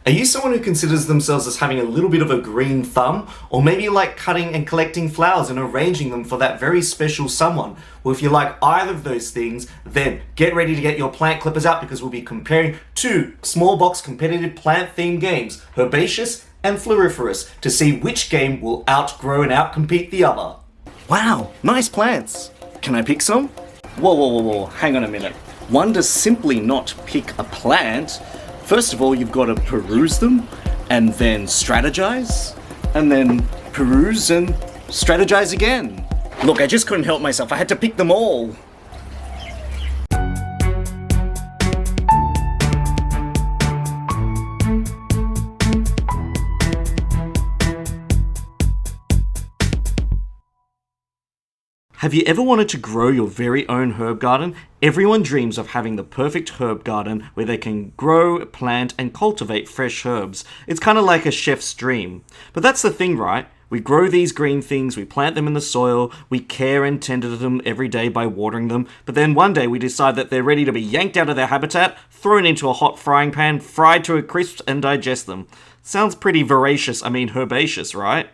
Are you someone who considers themselves as having a little bit of a green thumb? Or maybe you like cutting and collecting flowers and arranging them for that very special someone? Well, if you like either of those things, then get ready to get your plant clippers out because we'll be comparing two small box competitive plant themed games, Herbaceous and Floriferous, to see which game will outgrow and outcompete the other. Wow, nice plants. Can I pick some? Whoa, hang on a minute. One does simply not pick a plant. First of all, you've got to peruse them, and then strategize, and then peruse and strategize again. Look, I just couldn't help myself. I had to pick them all. Have you ever wanted to grow your very own herb garden? Everyone dreams of having the perfect herb garden where they can grow, plant, and cultivate fresh herbs. It's kind of like a chef's dream. But that's the thing, right? We grow these green things, we plant them in the soil, we care and tend to them every day by watering them, but then one day we decide that they're ready to be yanked out of their habitat, thrown into a hot frying pan, fried to a crisp, and digest them. Sounds pretty herbaceous, right?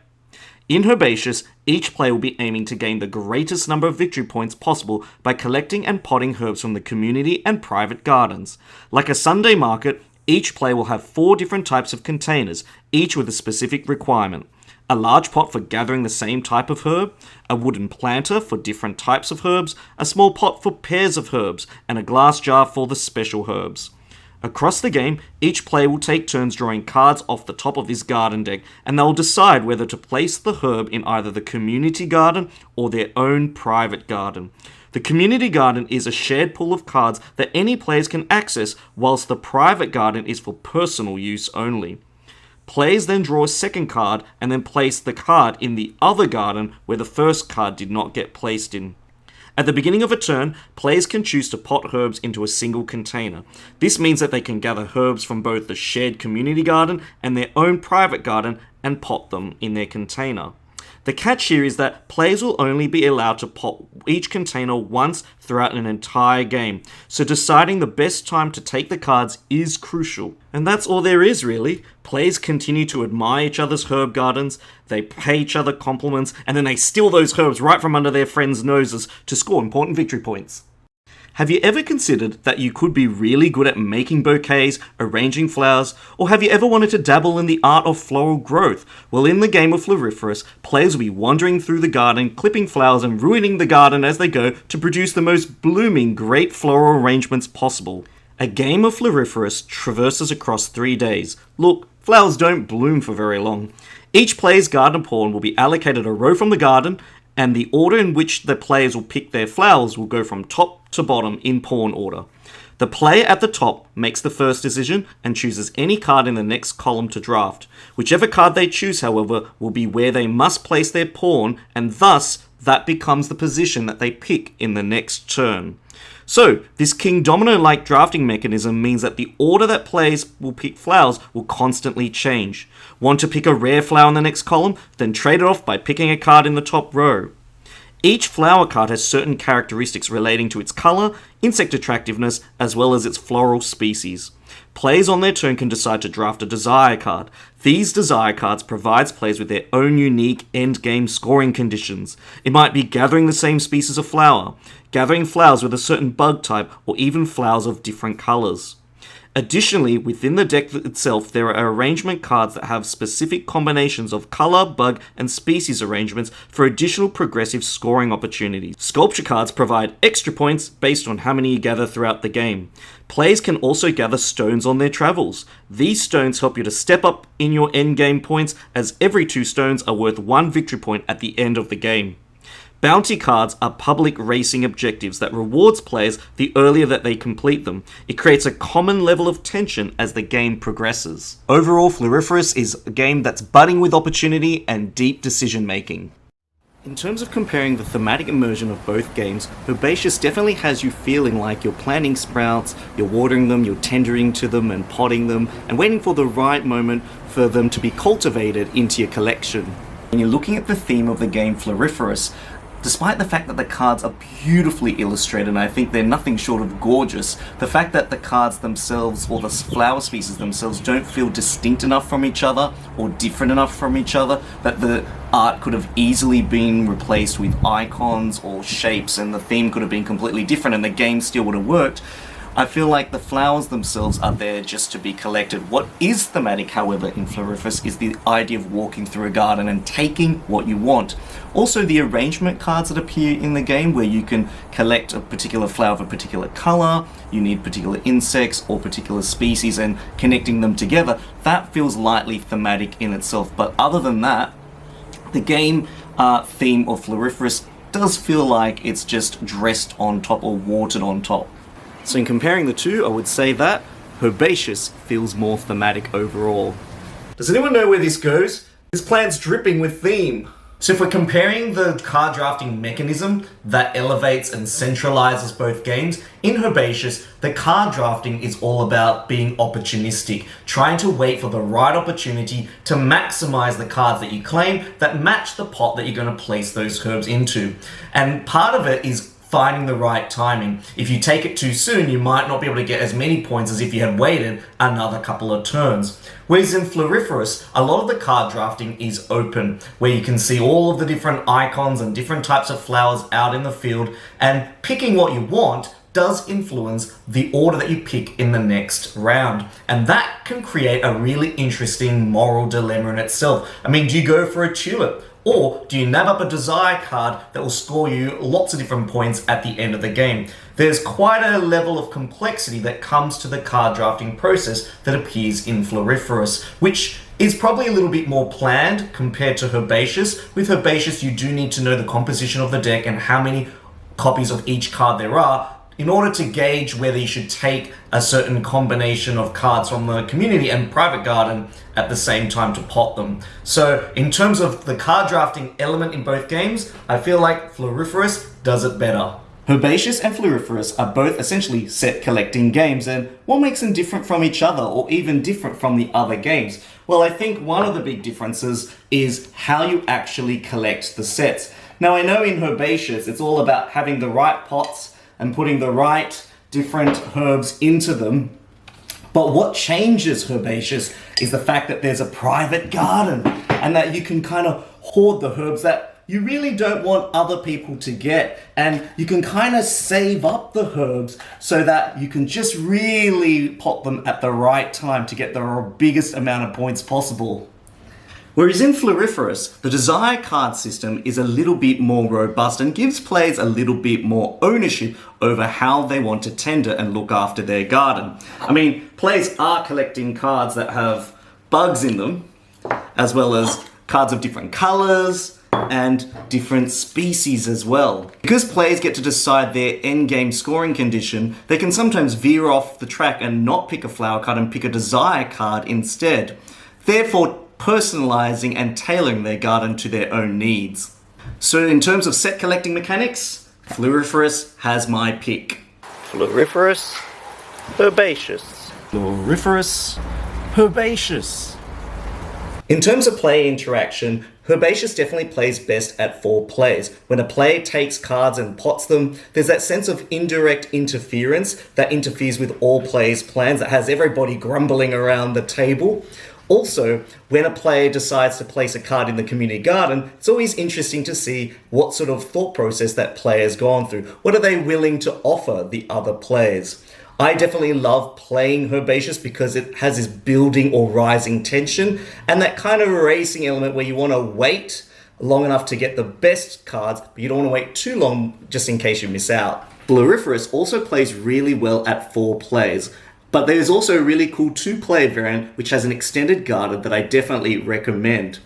In Herbaceous, each player will be aiming to gain the greatest number of victory points possible by collecting and potting herbs from the community and private gardens. Like a Sunday market, each player will have 4 different types of containers, each with a specific requirement. A large pot for gathering the same type of herb, a wooden planter for different types of herbs, a small pot for pairs of herbs, and a glass jar for the special herbs. Across the game, each player will take turns drawing cards off the top of this garden deck, and they'll decide whether to place the herb in either the community garden or their own private garden. The community garden is a shared pool of cards that any players can access, whilst the private garden is for personal use only. Players then draw a second card and then place the card in the other garden where the first card did not get placed in. At the beginning of a turn, players can choose to pot herbs into a single container. This means that they can gather herbs from both the shared community garden and their own private garden and pot them in their container. The catch here is that players will only be allowed to pot each container once throughout an entire game, so deciding the best time to take the cards is crucial. And that's all there is, really. Players continue to admire each other's herb gardens, they pay each other compliments, and then they steal those herbs right from under their friends' noses to score important victory points. Have you ever considered that you could be really good at making bouquets, arranging flowers, or have you ever wanted to dabble in the art of floral growth? Well, in the game of Floriferous, players will be wandering through the garden, clipping flowers and ruining the garden as they go to produce the most blooming, great floral arrangements possible. A game of Floriferous traverses across 3 days. Look, flowers don't bloom for very long. Each player's garden pawn will be allocated a row from the garden, and the order in which the players will pick their flowers will go from top to bottom in pawn order. The player at the top makes the first decision and chooses any card in the next column to draft. Whichever card they choose, however, will be where they must place their pawn, and thus that becomes the position that they pick in the next turn. So, this king domino-like drafting mechanism means that the order that players will pick flowers will constantly change. Want to pick a rare flower in the next column? Then trade it off by picking a card in the top row. Each flower card has certain characteristics relating to its colour, insect attractiveness, as well as its floral species. Players on their turn can decide to draft a desire card. These desire cards provides players with their own unique endgame scoring conditions. It might be gathering the same species of flower, gathering flowers with a certain bug type, or even flowers of different colours. Additionally, within the deck itself, there are arrangement cards that have specific combinations of colour, bug, and species arrangements for additional progressive scoring opportunities. Sculpture cards provide extra points based on how many you gather throughout the game. Players can also gather stones on their travels. These stones help you to step up in your endgame points, as every 2 stones are worth 1 victory point at the end of the game. Bounty cards are public racing objectives that rewards players the earlier that they complete them. It creates a common level of tension as the game progresses. Overall, Floriferous is a game that's budding with opportunity and deep decision making. In terms of comparing the thematic immersion of both games, Herbaceous definitely has you feeling like you're planting sprouts, you're watering them, you're tendering to them and potting them, and waiting for the right moment for them to be cultivated into your collection. When you're looking at the theme of the game Floriferous, Despite the fact that the cards are beautifully illustrated, and I think they're nothing short of gorgeous, the fact that the cards themselves, or the flower species themselves, don't feel distinct enough from each other, or different enough from each other, that the art could have easily been replaced with icons or shapes, and the theme could have been completely different, and the game still would have worked. I feel like the flowers themselves are there just to be collected. What is thematic, however, in Floriferous is the idea of walking through a garden and taking what you want. Also, the arrangement cards that appear in the game, where you can collect a particular flower of a particular color, you need particular insects or particular species, and connecting them together, that feels lightly thematic in itself. But other than that, the game theme of Floriferous does feel like it's just dressed on top or watered on top. So in comparing the two, I would say that Herbaceous feels more thematic overall. Does anyone know where this goes? This plant's dripping with theme. So if we're comparing the card drafting mechanism that elevates and centralizes both games, in Herbaceous, the card drafting is all about being opportunistic, trying to wait for the right opportunity to maximize the cards that you claim that match the pot that you're going to place those herbs into. And part of it is finding the right timing. If you take it too soon, you might not be able to get as many points as if you had waited another couple of turns. Whereas in Floriferous, a lot of the card drafting is open, where you can see all of the different icons and different types of flowers out in the field, and picking what you want does influence the order that you pick in the next round. And that can create a really interesting moral dilemma in itself. I mean, do you go for a tulip? Or do you nab up a desire card that will score you lots of different points at the end of the game? There's quite a level of complexity that comes to the card drafting process that appears in Floriferous, which is probably a little bit more planned compared to Herbaceous. With Herbaceous, you do need to know the composition of the deck and how many copies of each card there are in order to gauge whether you should take a certain combination of cards from the community and private garden at the same time to pot them. So in terms of the card drafting element in both games, I feel like Floriferous does it better. Herbaceous and Floriferous are both essentially set collecting games, and what makes them different from each other, or even different from the other games? Well, I think one of the big differences is how you actually collect the sets. Now, I know in Herbaceous it's all about having the right pots and putting the right different herbs into them. But what changes Herbaceous is the fact that there's a private garden, and that you can kind of hoard the herbs that you really don't want other people to get. And you can kind of save up the herbs so that you can just really pot them at the right time to get the biggest amount of points possible. Whereas in Floriferous, the desire card system is a little bit more robust and gives players a little bit more ownership over how they want to tend it and look after their garden. I mean, players are collecting cards that have bugs in them, as well as cards of different colors and different species as well. Because players get to decide their endgame scoring condition, they can sometimes veer off the track and not pick a flower card and pick a desire card instead, therefore personalizing and tailoring their garden to their own needs. So in terms of set collecting mechanics, Floriferous has my pick. Floriferous, Herbaceous. Floriferous, Herbaceous. In terms of player interaction, Herbaceous definitely plays best at 4 players. When a player takes cards and pots them, there's that sense of indirect interference that interferes with all players' plans, that has everybody grumbling around the table. Also, when a player decides to place a card in the community garden, it's always interesting to see what sort of thought process that player's gone through. What are they willing to offer the other players? I definitely love playing Herbaceous because it has this building or rising tension and that kind of racing element where you want to wait long enough to get the best cards, but you don't want to wait too long just in case you miss out. Floriferous also plays really well at 4 players. But there's also a really cool 2-player variant which has an extended garden that I definitely recommend.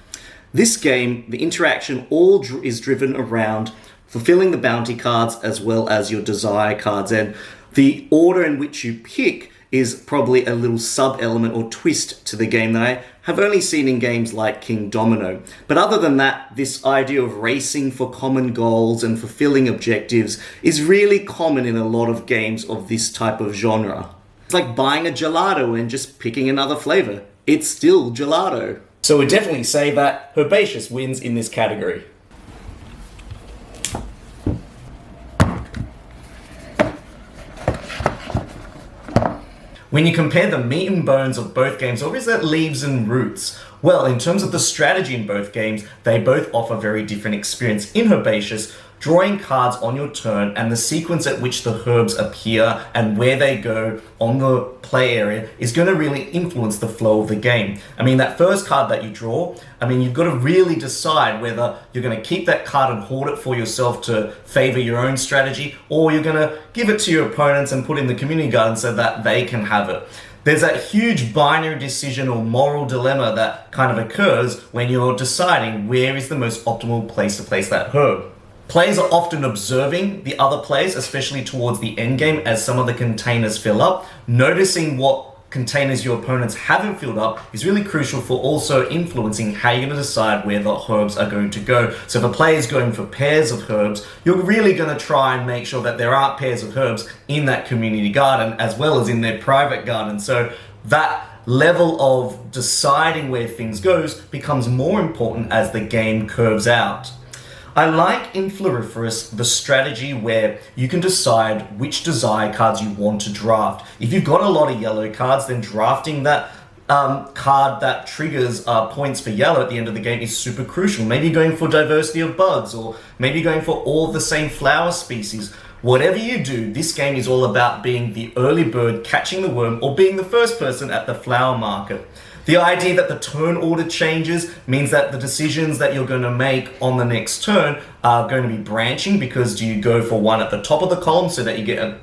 This game, the interaction is driven around fulfilling the bounty cards as well as your desire cards, and the order in which you pick is probably a little sub-element or twist to the game that I have only seen in games like King Domino. But other than that, this idea of racing for common goals and fulfilling objectives is really common in a lot of games of this type of genre. It's like buying a gelato and just picking another flavor. It's still gelato. So we'd definitely say that Herbaceous wins in this category. When you compare the meat and bones of both games, or is that leaves and roots? Well, in terms of the strategy in both games, they both offer very different experience. In Herbaceous, drawing cards on your turn and the sequence at which the herbs appear and where they go on the play area is going to really influence the flow of the game. I mean, that first card that you draw, you've got to really decide whether you're going to keep that card and hoard it for yourself to favor your own strategy, or you're going to give it to your opponents and put in the community garden so that they can have it. There's that huge binary decision or moral dilemma that kind of occurs when you're deciding where is the most optimal place to place that herb. Players are often observing the other players, especially towards the end game as some of the containers fill up. Noticing what containers your opponents haven't filled up is really crucial for also influencing how you're going to decide where the herbs are going to go. So if a player is going for pairs of herbs, you're really going to try and make sure that there are pairs of herbs in that community garden as well as in their private garden. So that level of deciding where things goes becomes more important as the game curves out. I like in Floriferous the strategy where you can decide which desire cards you want to draft. If you've got a lot of yellow cards, then drafting that card that triggers points for yellow at the end of the game is super crucial. Maybe going for diversity of buds, or maybe going for all of the same flower species. Whatever you do, this game is all about being the early bird catching the worm or being the first person at the flower market. The idea that the turn order changes means that the decisions that you're going to make on the next turn are going to be branching, because do you go for one at the top of the column so that you get a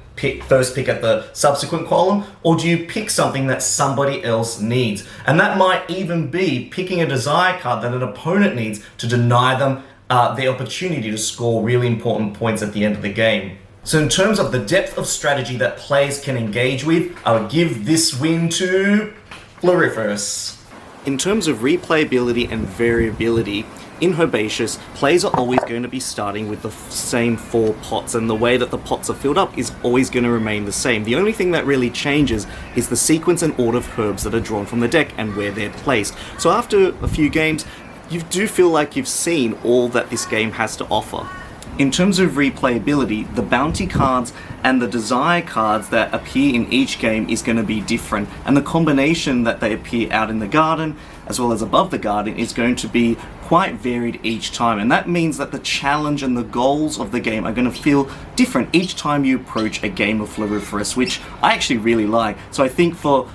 first pick at the subsequent column, or do you pick something that somebody else needs? And that might even be picking a desire card that an opponent needs to deny them the opportunity to score really important points at the end of the game. So in terms of the depth of strategy that players can engage with, I would give this win to Floriferous. In terms of replayability and variability, in Herbaceous, players are always going to be starting with the same 4 pots, and the way that the pots are filled up is always going to remain the same. The only thing that really changes is the sequence and order of herbs that are drawn from the deck and where they're placed. So after a few games, you do feel like you've seen all that this game has to offer. In terms of replayability, the bounty cards and the desire cards that appear in each game is going to be different, and the combination that they appear out in the garden as well as above the garden is going to be quite varied each time, and that means that the challenge and the goals of the game are going to feel different each time you approach a game of Floriferous, which I actually really like. So I think for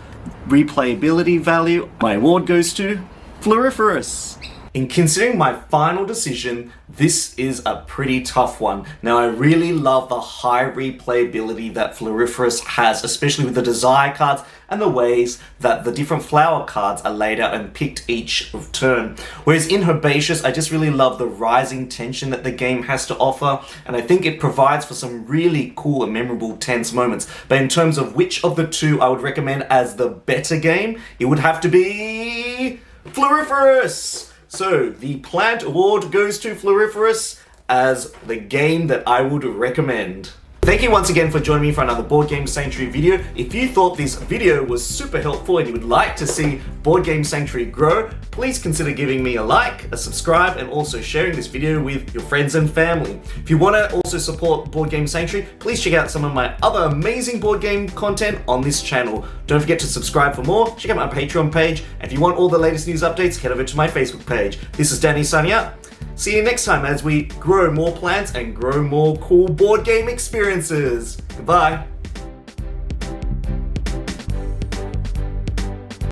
replayability value, my award goes to Floriferous. In considering my final decision, this is a pretty tough one. Now, I really love the high replayability that Floriferous has, especially with the desire cards and the ways that the different flower cards are laid out and picked each turn. Whereas in Herbaceous, I just really love the rising tension that the game has to offer, and I think it provides for some really cool and memorable tense moments. But in terms of which of the two I would recommend as the better game, it would have to be Floriferous! So, the Plant Award goes to Floriferous as the game that I would recommend. Thank you once again for joining me for another Board Game Sanctuary video. If you thought this video was super helpful and you would like to see Board Game Sanctuary grow, please consider giving me a like, a subscribe, and also sharing this video with your friends and family. If you want to also support Board Game Sanctuary, please check out some of my other amazing board game content on this channel. Don't forget to subscribe for more, check out my Patreon page, and if you want all the latest news updates, head over to my Facebook page. This is Danny signing out. See you next time as we grow more plants and grow more cool board game experiences. Goodbye.